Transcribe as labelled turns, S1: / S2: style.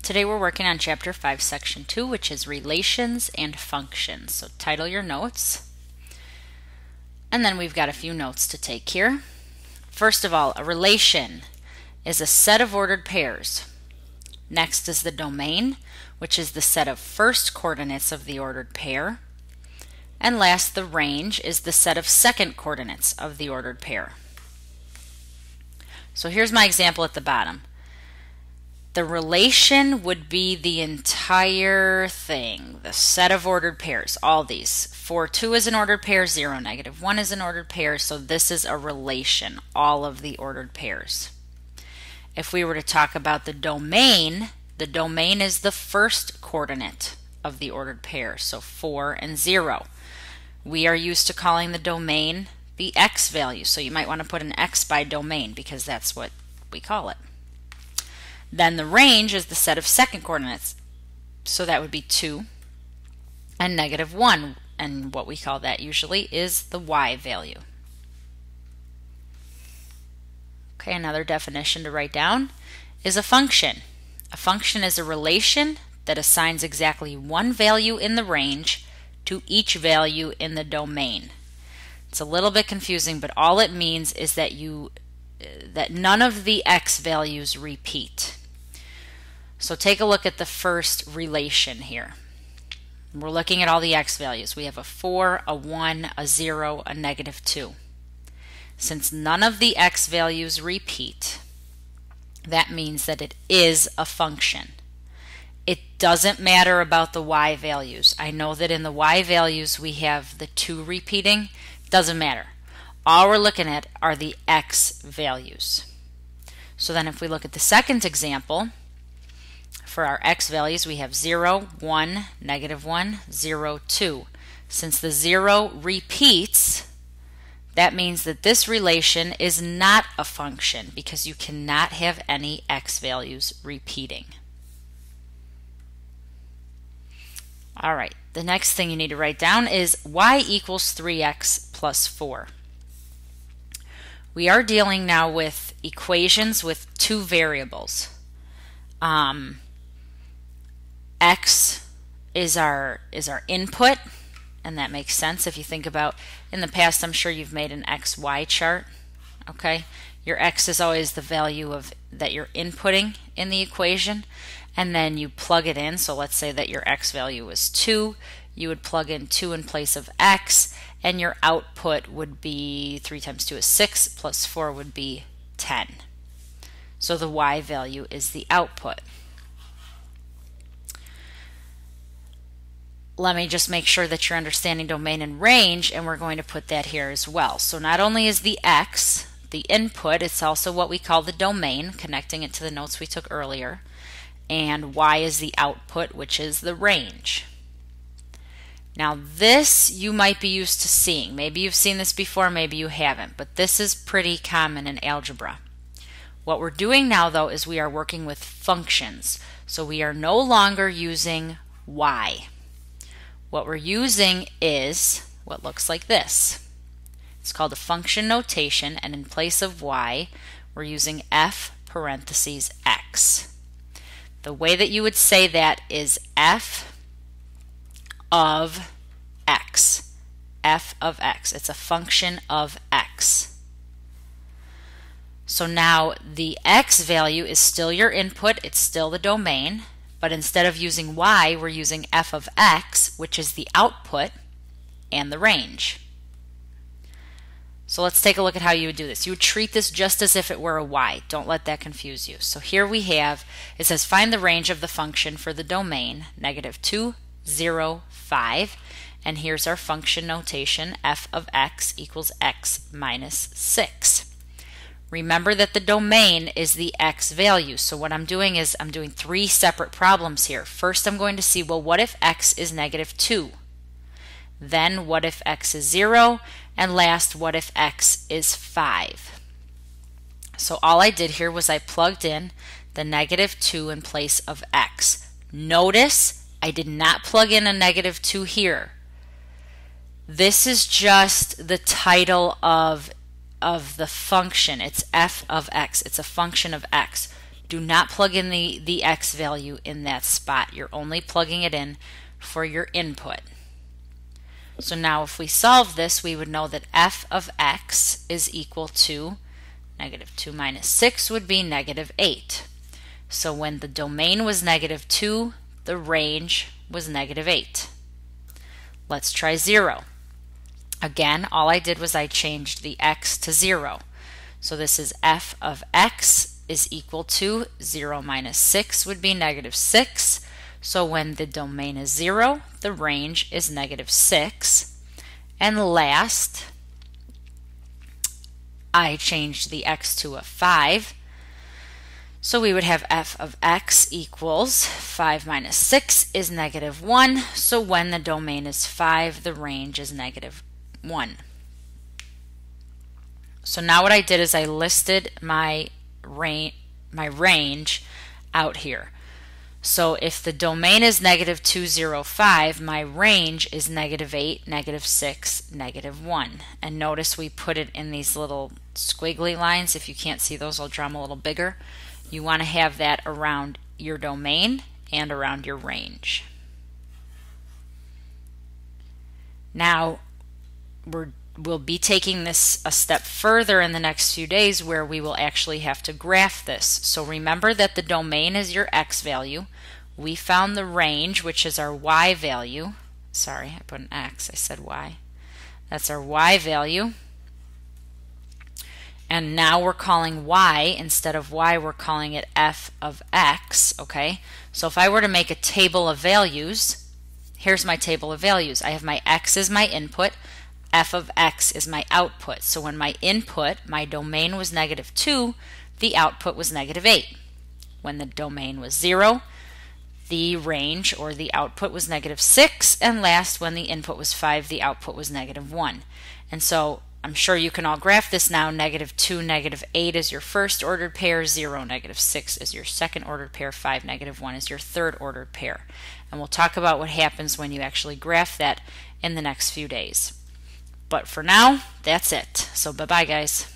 S1: Today we're working on Chapter 5, Section 2, which is Relations and Functions. So title your notes. And then we've got a few notes to take here. First of all, a relation is a set of ordered pairs. Next is the domain, which is the set of first coordinates of the ordered pair. And last, the range is the set of second coordinates of the ordered pair. So here's my example at the bottom. The relation would be the entire thing, the set of ordered pairs, all these. 4, 2 is an ordered pair, 0, -1 is an ordered pair, so this is a relation, all of the ordered pairs. If we were to talk about the domain is the first coordinate of the ordered pair, so 4 and 0. We are used to calling the domain the x value, so you might want to put an x by domain because that's what we call it. Then the range is the set of second coordinates, so that would be 2 and -1, and what we call that usually is the y value. Okay, another definition to write down is a function. A function is a relation that assigns exactly one value in the range to each value in the domain. It's a little bit confusing, but all it means is that none of the x values repeat. So take a look at the first relation here. We're looking at all the x values. We have a 4, a 1, a 0, a -2. Since none of the x values repeat, that means that it is a function. It doesn't matter about the y values. I know that in the y values we have the 2 repeating. Doesn't matter. All we're looking at are the x values. So then if we look at the second example, for our x values we have 0, 1, -1, 0, 2. Since the 0 repeats, that means that this relation is not a function because you cannot have any x values repeating. All right, the next thing you need to write down is y equals 3x plus 4. We are dealing now with equations with two variables. X is our input, and that makes sense if you think about in the past. I'm sure you've made an XY chart. Okay, your x is always the value that you're inputting in the equation, and then you plug it in. So let's say that your x value was 2. You would plug in 2 in place of x, and your output would be 3 times 2 is 6, plus 4 would be 10. So the y value is the output. Let me just make sure that you're understanding domain and range, and we're going to put that here as well. So not only is the x the input, it's also what we call the domain, connecting it to the notes we took earlier, and y is the output, which is the range. Now this you might be used to seeing. Maybe you've seen this before, maybe you haven't, but this is pretty common in algebra. What we're doing now though is we are working with functions. So we are no longer using y. What we're using is what looks like this. It's called a function notation, and in place of y, we're using f parentheses x. The way that you would say that is f of x. F of x. It's a function of x. So now the x value is still your input, it's still the domain, but instead of using y, we're using f of x, which is the output and the range. So let's take a look at how you would do this. You would treat this just as if it were a y. Don't let that confuse you. So here we have, it says find the range of the function for the domain, -2, 0, 5. And here's our function notation, f of x equals x minus 6. Remember that the domain is the x value. So what I'm doing is I'm doing 3 separate problems here. First I'm going to see, well, what if x is -2? Then what if x is 0? And last, what if x is 5? So all I did here was I plugged in the -2 in place of x. Notice I did not plug in a -2 here. This is just the title of the function. It's f of x. It's a function of x. do not plug in the x value in that spot. You're only plugging it in for your input. So now if we solve this, we would know that f of x is equal to negative 2 minus 6 would be negative 8. So when the domain was negative 2, the range was negative 8. Let's try 0. Again, all I did was I changed the x to 0. So this is f of x is equal to 0 minus 6 would be negative 6. So when the domain is 0, the range is negative 6. And last, I changed the x to a 5. So we would have f of x equals 5 minus 6 is negative 1. So when the domain is 5, the range is negative 1. So now what I did is I listed my range out here. So if the domain is negative 2, 0, 5, my range is negative 8, negative 6, negative 1. And notice we put it in these little squiggly lines. If you can't see those, I'll draw them a little bigger. You want to have that around your domain and around your range. Now, we'll be taking this a step further in the next few days where we will actually have to graph this. So remember that the domain is your x value. We found the range, which is our y value. Sorry, I put an x, I said y. That's our y value. And now we're calling y, instead of y, we're calling it f of x, okay? So if I were to make a table of values, here's my table of values. I have my x as my input, f of x is my output. So when my input, my domain was negative 2, the output was negative 8. When the domain was 0, the range or the output was negative 6. And last, when the input was 5, the output was negative 1. And so I'm sure you can all graph this now. Negative 2, negative 8 is your first ordered pair, 0, negative 6 is your second ordered pair, 5, negative 1 is your third ordered pair. And we'll talk about what happens when you actually graph that in the next few days. But for now, that's it. So bye-bye, guys.